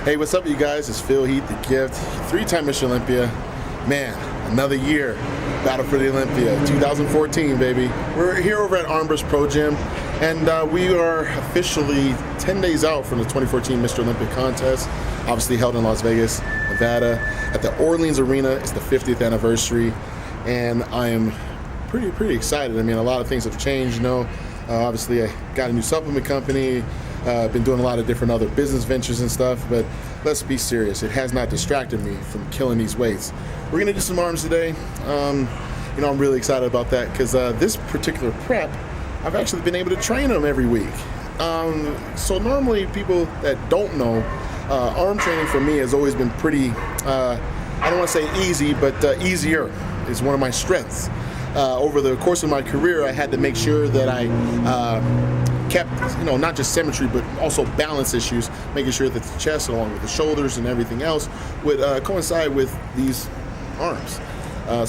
Hey, what's up, you guys? It's Phil, Heath, the Gift, three-time Mr. Olympia. Man, another year. Battle for the Olympia, 2014, baby. We're here over at Armbrust Pro Gym, and we are officially 10 days out from the 2014 Mr. Olympia contest, obviously held in Las Vegas, Nevada, at the Orleans Arena. It's the 50th anniversary, and I am pretty excited. I mean, a lot of things have changed, you know. Obviously, I got a new supplement company. Been doing a lot of different other business ventures and stuff, but let's be serious. It has not distracted me from killing these weights. We're gonna do some arms today. You know, I'm really excited about that because this particular prep, I've actually been able to train them every week. So normally people that don't know, arm training for me has always been pretty, I don't want to say easy, but easier is one of my strengths. Over the course of my career, I had to make sure that I kept, you know, not just symmetry, but also balance issues, making sure that the chest, along with the shoulders and everything else, would coincide with these arms.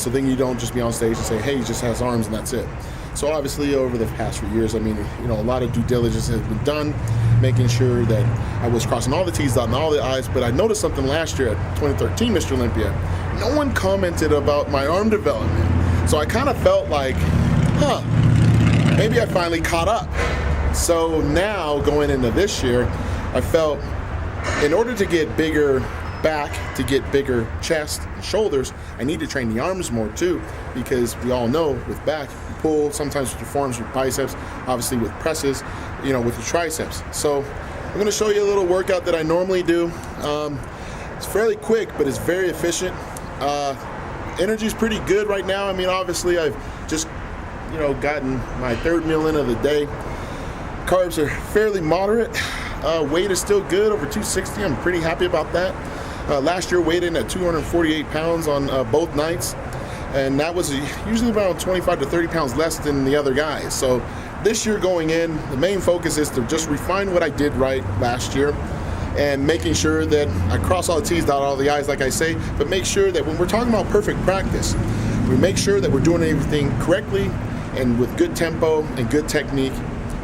So then you don't just be on stage and say, hey, he just has arms and that's it. So obviously over the past few years, I mean, you know, a lot of due diligence has been done, making sure that I was crossing all the T's, dotting all the I's. But I noticed something last year at 2013 Mr. Olympia. No one commented about my arm development. So I kind of felt like, maybe I finally caught up. So now going into this year, I felt in order to get bigger back, to get bigger chest and shoulders, I need to train the arms more too, because we all know with back, you pull sometimes with your forearms, with biceps, obviously with presses, you know, with the triceps. So I'm going to show you a little workout that I normally do. It's fairly quick, but it's very efficient. Energy's pretty good right now. I mean, obviously I've just, you know, gotten my third meal in of the day. Carbs are fairly moderate. Weight is still good, over 260. I'm pretty happy about that. Last year weighed in at 248 pounds on both nights, and that was usually around 25 to 30 pounds less than the other guys. So this year going in, the main focus is to just refine what I did right last year and making sure that I cross all the T's, dot all the I's, like I say, but make sure that when we're talking about perfect practice, we make sure that we're doing everything correctly and with good tempo and good technique,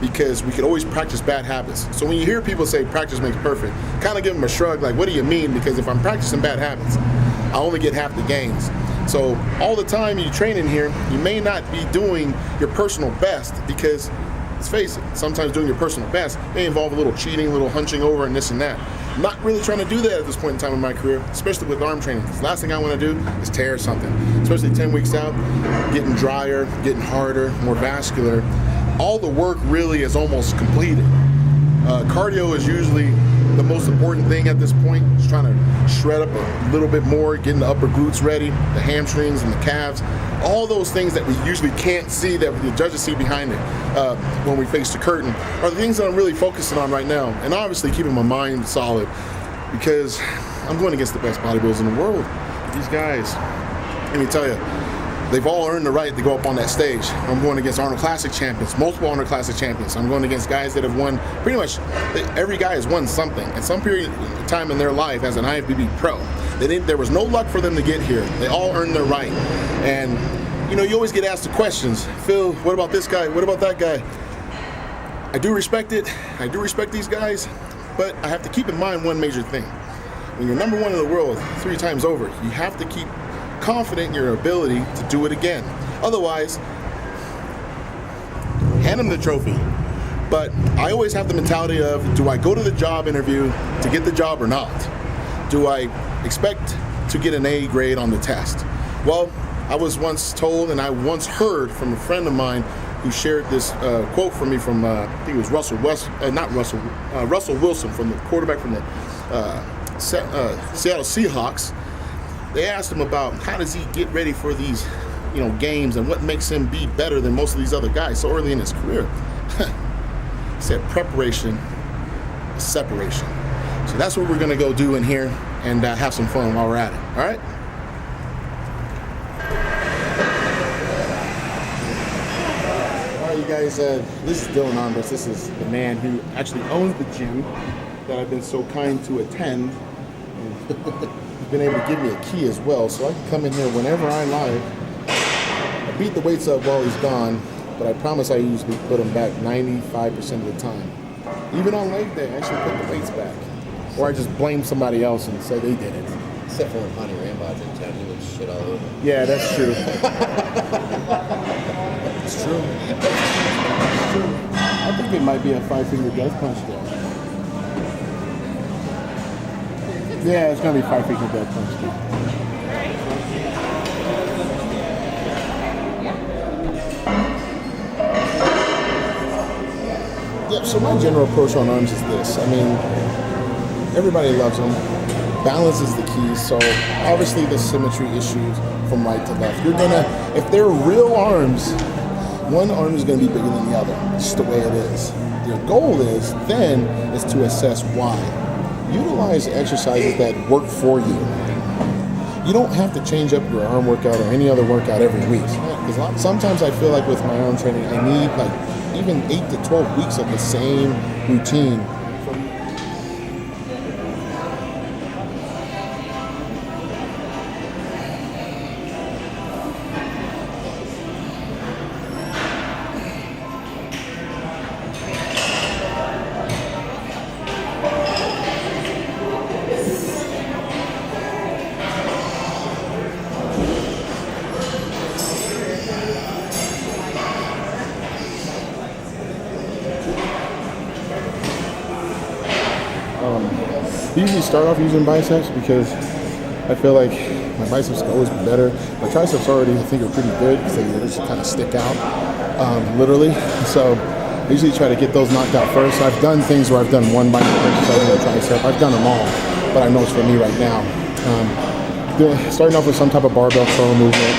because we could always practice bad habits. So when you hear people say practice makes perfect, kind of give them a shrug, like, what do you mean? Because if I'm practicing bad habits, I only get half the gains. So all the time you train in here, you may not be doing your personal best, because let's face it, sometimes doing your personal best may involve a little cheating, a little hunching over and this and that. I'm not really trying to do that at this point in time in my career, especially with arm training, because the last thing I want to do is tear something, especially 10 weeks out, getting drier, getting harder, more vascular. All the work really is almost completed. Cardio is usually the most important thing at this point. Just trying to shred up a little bit more, getting the upper glutes ready, the hamstrings and the calves. All those things that we usually can't see, that the judges see behind it when we face the curtain, are the things that I'm really focusing on right now. And obviously keeping my mind solid, because I'm going against the best bodybuilders in the world. These guys, let me tell you, they've all earned the right to go up on that stage. I'm going against Arnold Classic champions, multiple Arnold Classic champions. I'm going against guys that have won, pretty much every guy has won something at some period of time in their life as an IFBB pro. There was no luck for them to get here. They all earned their right. And you know, you always get asked the questions, Phil, what about this guy? What about that guy? I do respect it. I do respect these guys, but I have to keep in mind one major thing. When you're number one in the world 3 times over, you have to keep confident in your ability to do it again. Otherwise, hand them the trophy. But I always have the mentality of, do I go to the job interview to get the job or not? Do I expect to get an A grade on the test? Well, I was once told, and I once heard from a friend of mine who shared this quote from me from, I think it was Russell Wilson, from the quarterback from the Seattle Seahawks. They asked him about how does he get ready for these, you know, games, and what makes him be better than most of these other guys so early in his career. He said preparation, separation. So that's what we're going to go do in here and have some fun while we're at it. All right? All right, you guys, this is Dylan Armbrust. This is the man who actually owns the gym that I've been so kind to attend. He's been able to give me a key as well, so I can come in here whenever I like. I beat the weights up while he's gone, but I promise I usually put them back 95% of the time. Even on leg day, I actually put the weights back. or I just blame somebody else and say they did it. Except for when Honey Rambod's in town, he would shit all over. Yeah, that's true. It's true. It's true. I think it might be a 5-finger death punch there. Yeah, it's gonna be 5-finger death punch too. Yep, so my general approach on arms is this. I mean, everybody loves them. Balance is the key. So obviously the symmetry issues from right to left. You're gonna, if they're real arms, one arm is gonna be bigger than the other. It's just the way it is. Your goal is to assess why. Utilize exercises that work for you. You don't have to change up your arm workout or any other workout every week. Because sometimes I feel like with my arm training, I need like even 8 to 12 weeks of the same routine. I usually start off using biceps because I feel like my biceps can always be better. My triceps already, I think, are pretty good because they just kind of stick out, literally. So I usually try to get those knocked out first. I've done things where I've done one bicep exercise and a tricep. I've done them all, but I know it's for me right now. Starting off with some type of barbell curl movement,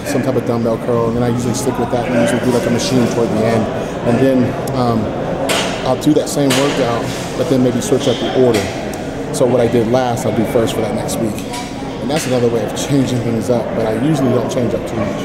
some type of dumbbell curl, and then I usually stick with that and usually do like a machine toward the end. And then I'll do that same workout, but then maybe switch up the order. So what I did last, I'll do first for that next week. And that's another way of changing things up, but I usually don't change up too much.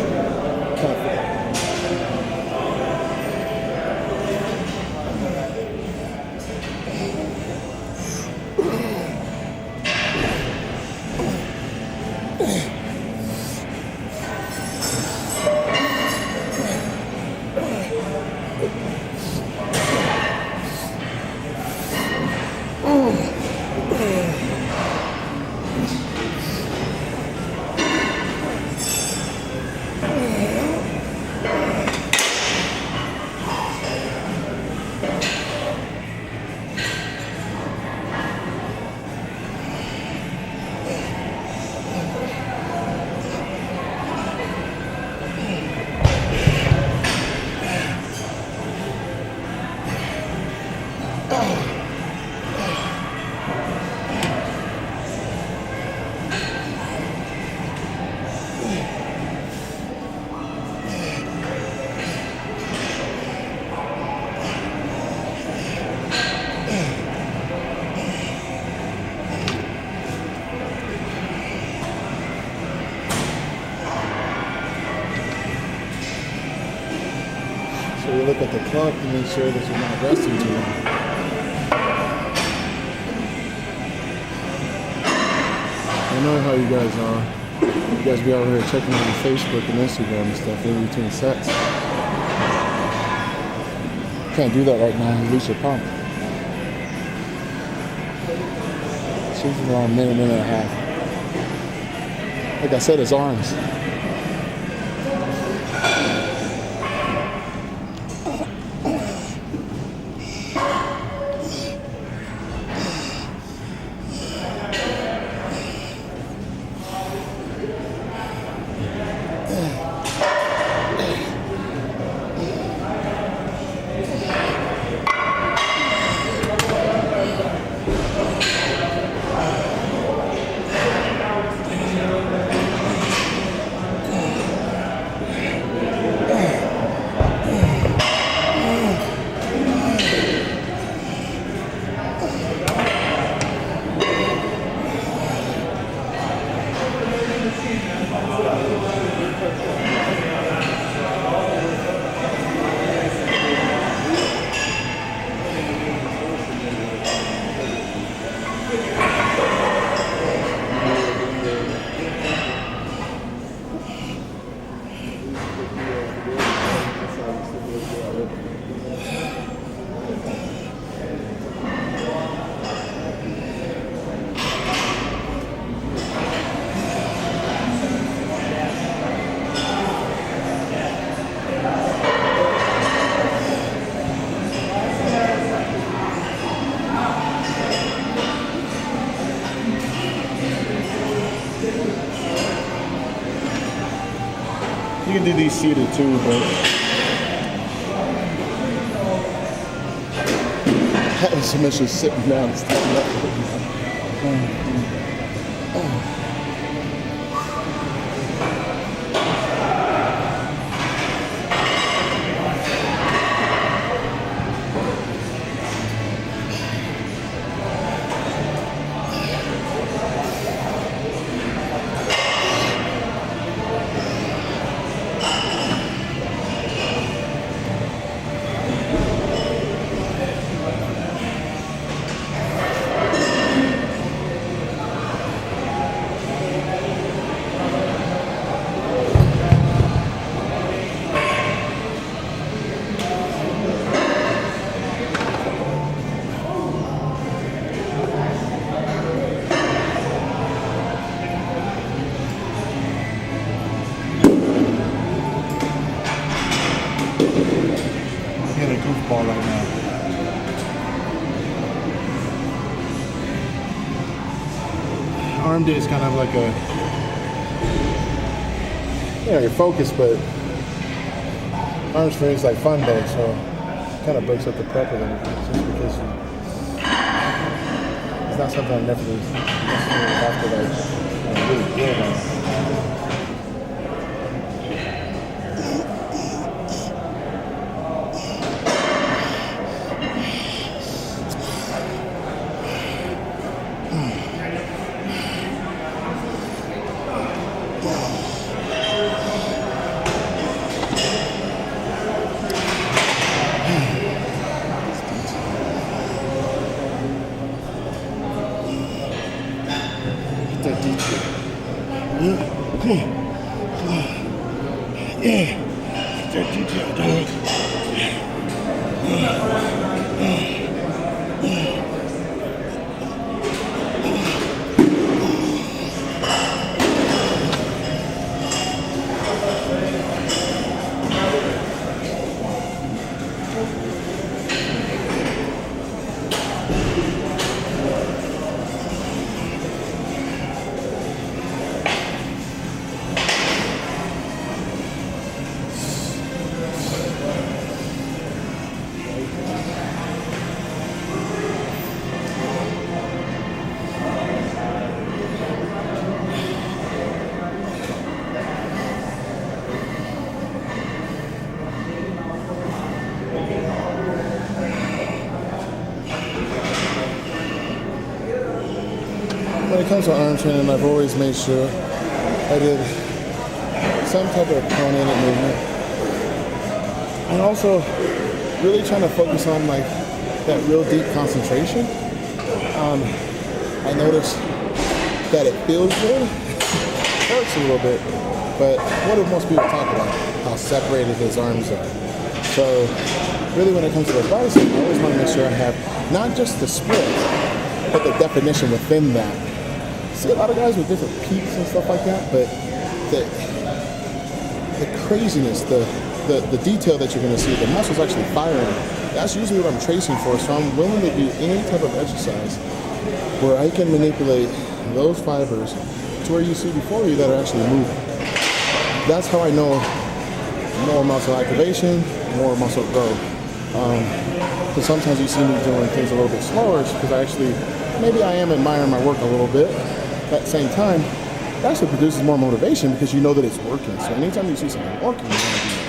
So you look at the clock to make sure that you're not resting too long. I know how you guys are. You guys be out here checking on Facebook and Instagram and stuff in between sets. You can't do that right now, you lose your pump. It's usually around a minute and a half. Like I said, it's arms. do these seated too, but that was initially sitting down and standing up. Goofball right now. Arm day is kind of like a, you're focused, but arms for me is like fun day, so it kind of breaks up the prep a little bit, just because it's not something I necessarily have to really build on. Come on. Yeah. Get that detail, dog. When it comes to arm training, I've always made sure I did some type of pronated movement. And also really trying to focus on like that real deep concentration. I noticed that it feels good. It hurts a little bit, but what do most people talk about? How separated his arms are. So really when it comes to the bicep, I always want to make sure I have not just the split, but the definition within that. See a lot of guys with different peaks and stuff like that, but the craziness, the detail that you're going to see, the muscles actually firing, that's usually what I'm tracing for. So I'm willing to do any type of exercise where I can manipulate those fibers to where you see before you that are actually moving. That's how I know more muscle activation, more muscle growth. Because sometimes you see me doing things a little bit slower because maybe I am admiring my work a little bit. At the same time, it actually produces more motivation because you know that it's working. So anytime you see something working, you want to do it.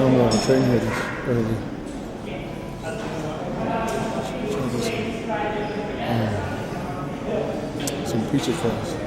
I'm going to train here this early. Some pizza crust.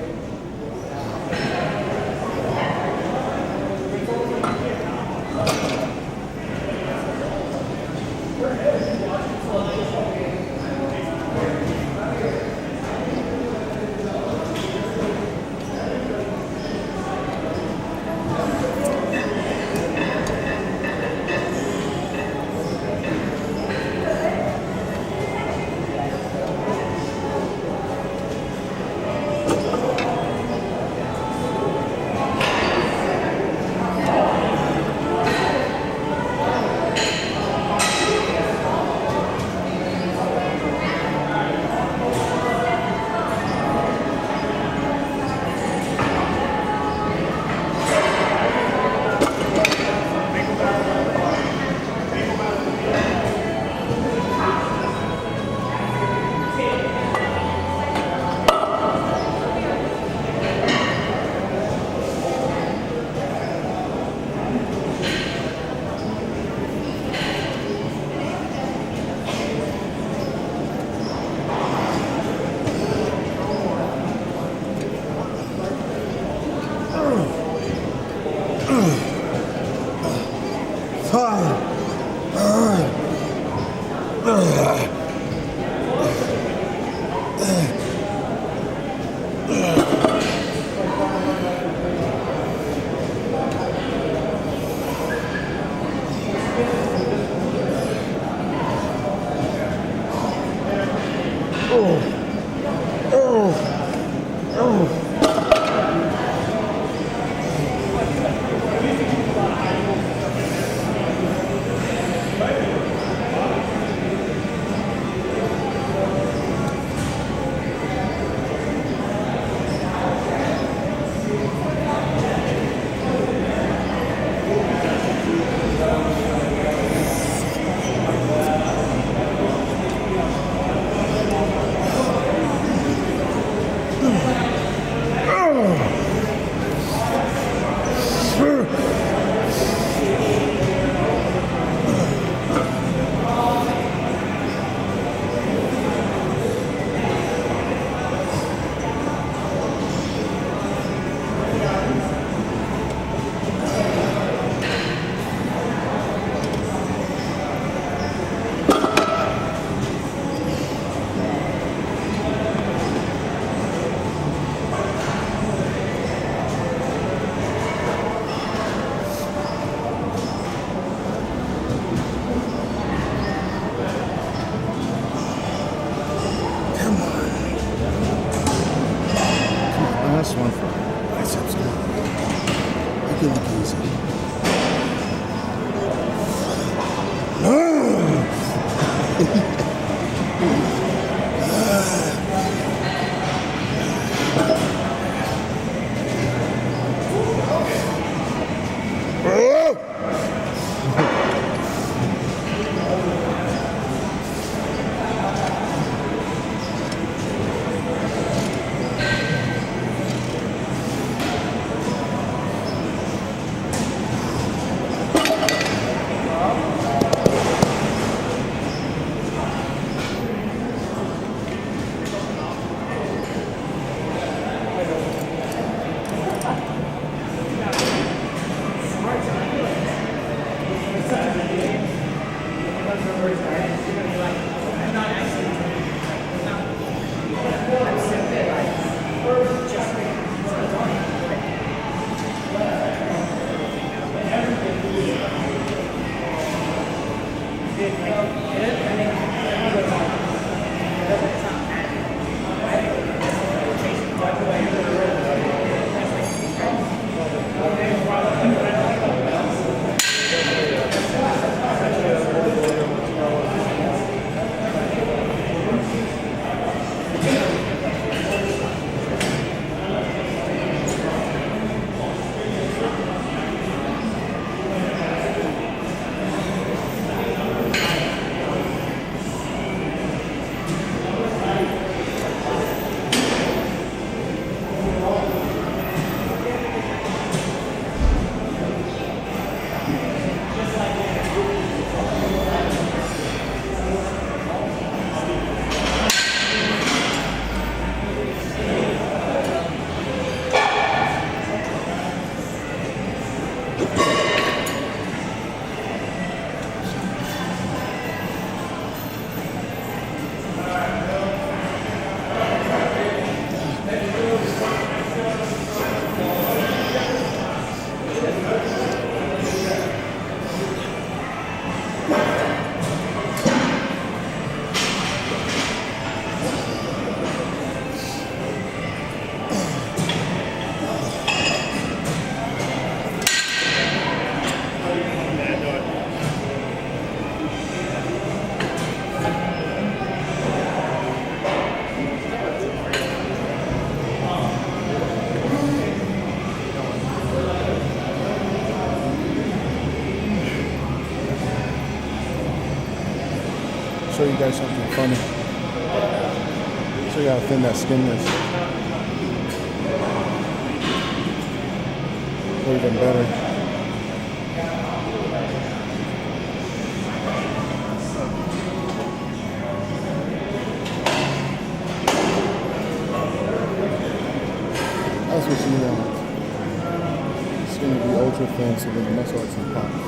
show you guys something funny. Show you how thin that skin is. Or even better. That's what you want. Skin to be ultra thin so that the muscle actually pops.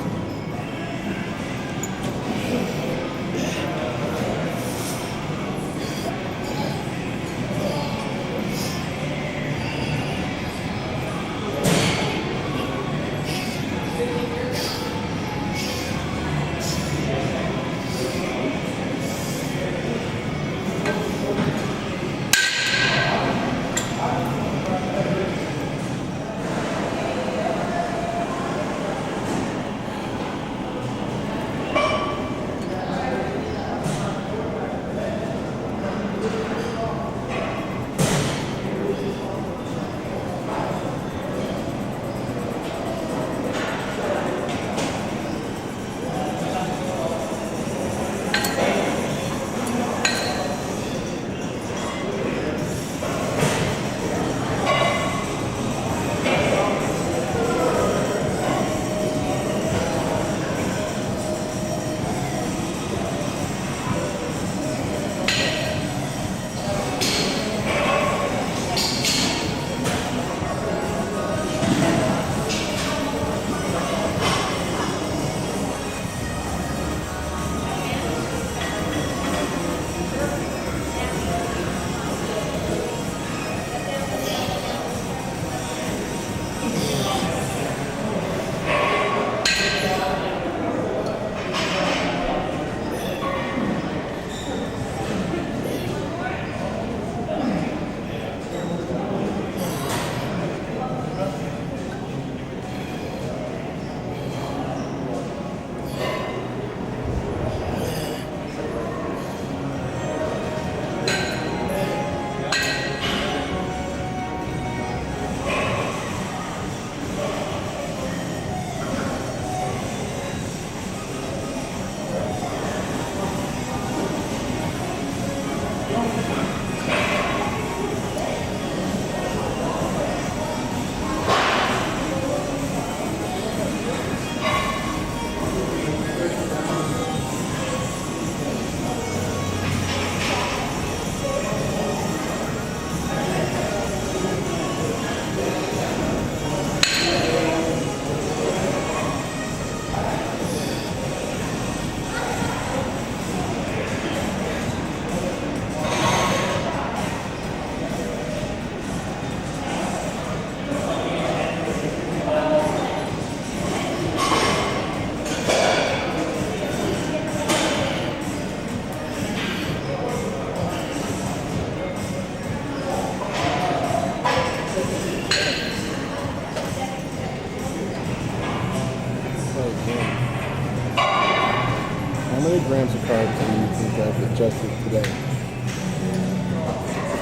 How many grams of carbs do you think I've adjusted today?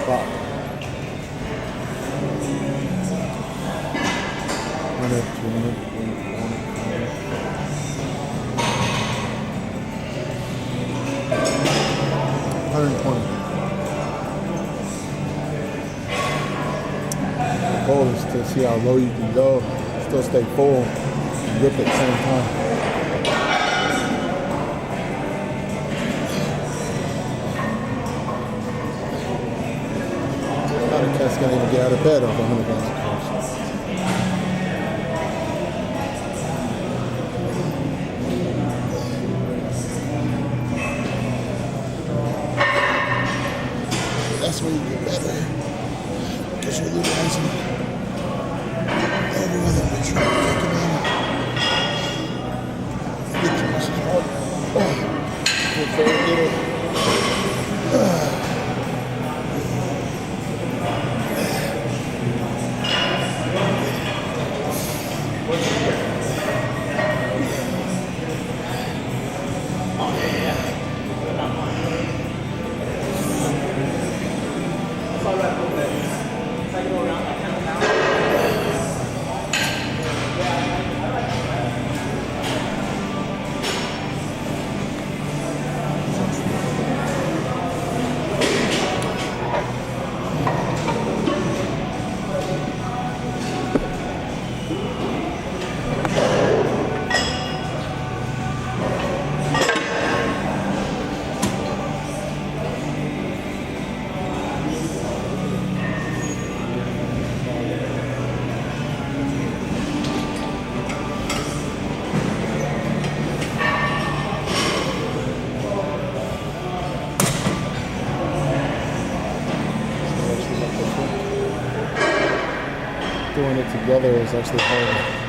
About 100, 200, 120. The goal is to see how low you can go, still stay full, and rip at the same time. That's gonna even get out of bed off 100 grams of carbs. That's when you get better, because you're utilizing every other picture. Get your muscles hard. You're very little. together is actually harder.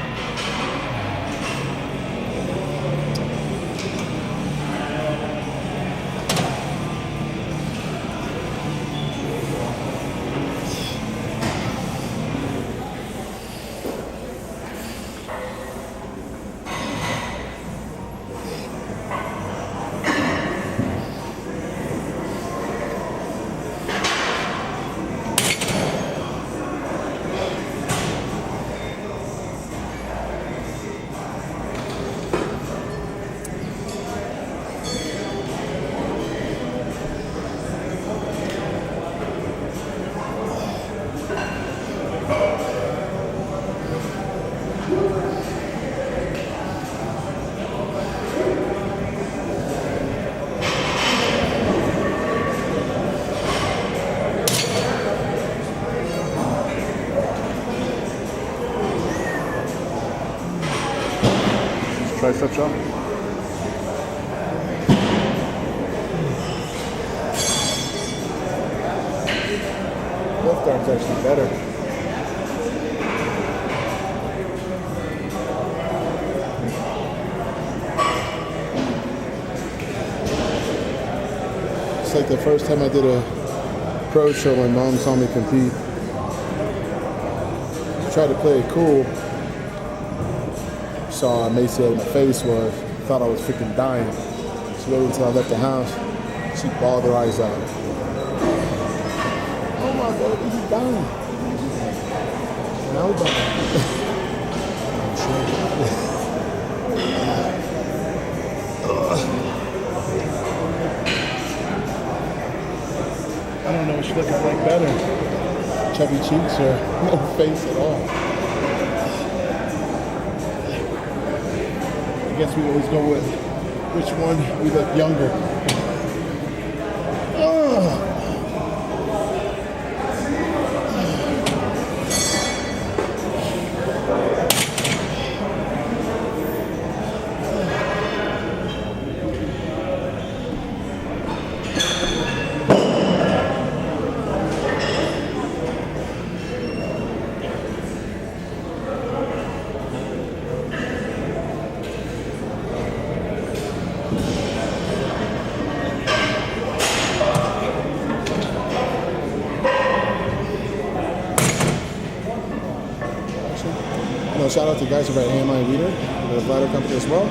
Tricep shot. Left arm's actually better. It's like the first time I did a pro show, my mom saw me compete. I tried to play it cool. Saw how emaciated my face was, thought I was freaking dying. She waited until I left the house. She bawled her eyes out. Oh my God, he's dying. Now he's dying. I don't know what she looks like better. Chubby cheeks or no face at all. I guess we always go with which one we look younger. Shout out to guys over at AMI Leader, the bladder company as well.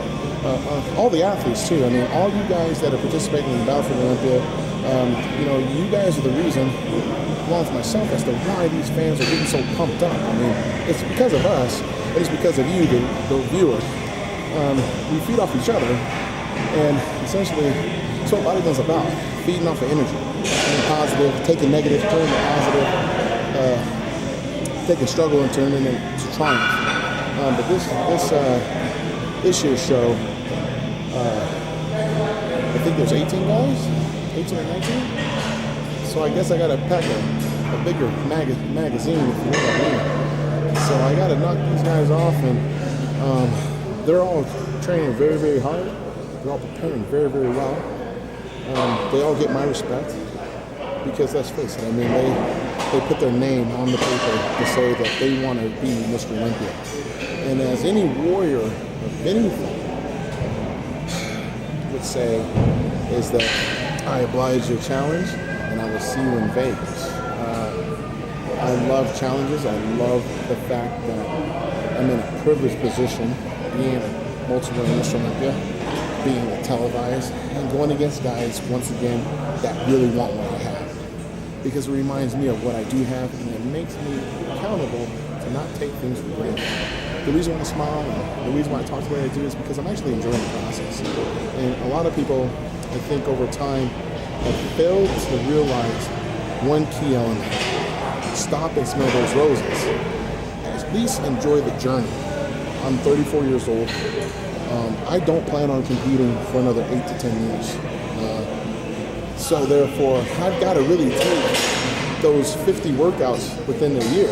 All the athletes too. I mean, all you guys that are participating in Battle for Olympia, you guys are the reason, along with myself, as to why these fans are getting so pumped up. I mean, it's because of us, and it's because of you, the viewers. We feed off each other, and essentially, that's what bodybuilding's about, feeding off of energy. Being positive, taking negative, turning to positive, taking struggle and turning it to triumph. But this year's show, I think there's 18 guys, 18 or 19. So I guess I got to pack a bigger magazine, if you know what I mean. So I got to knock these guys off, and they're all training very, very hard. They're all preparing very, very well. They all get my respect because, let's face it, I mean, they put their name on the paper to say that they want to be Mr. Olympia. And as any warrior of anything would say, is that I oblige your challenge and I will see you in Vegas. I love challenges. I love the fact that I'm in a privileged position, being a multiple Mr. Olympia, being televised, and going against guys, once again, that really want what I have. Because it reminds me of what I do have, and it makes me accountable to not take things for granted. The reason why I smile and the reason why I talk the way I do is because I'm actually enjoying the process. And a lot of people, I think, over time have failed to realize one key element. Stop and smell those roses. At least enjoy the journey. I'm 34 years old. I don't plan on competing for another 8 to 10 years. So therefore, I've got to really take those 50 workouts within a year,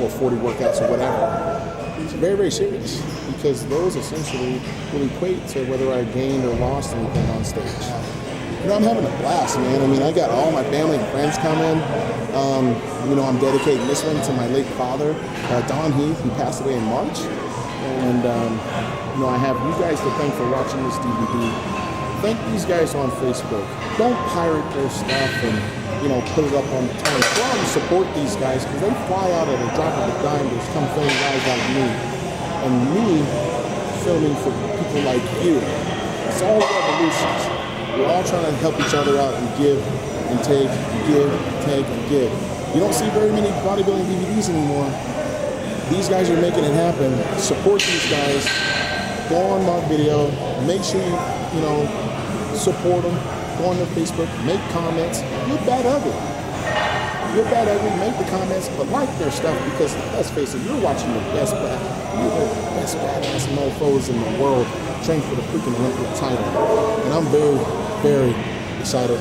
or 40 workouts or whatever. It's very, very serious, because those essentially will equate to whether I gained or lost anything on stage. I'm having a blast, man. I mean, I got all my family and friends coming. I'm dedicating this one to my late father, Don Heath. He passed away in March. And, I have you guys to thank for watching this DVD. Thank these guys on Facebook. Don't pirate their stuff and, put it up on the time. Go out and support these guys because they fly out at a drop of a dime to come film guys like me. And me filming for people like you. It's all revolutions. We're all trying to help each other out and give and take, and give, take, and give. You don't see very many bodybuilding DVDs anymore. These guys are making it happen. Support these guys. Go on my video. Make sure you support them. Go on their Facebook. Make comments. Good, bad, ugly. Good, bad, ugly. Make the comments, but like their stuff because let's face it, you're watching the best badass mofos in the world train for the freaking Olympia title. And I'm very, very excited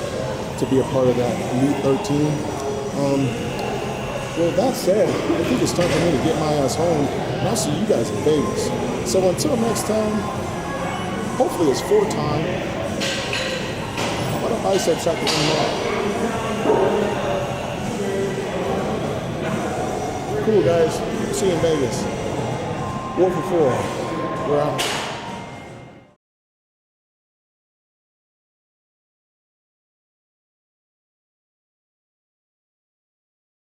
to be a part of that Elite 13. Well, that said, I think it's time for me to get my ass home, and I'll see you guys in Vegas. So until next time, hopefully it's full time. What a bicep shot to end Cool, guys. See you in Vegas. 4 for 4. We're out.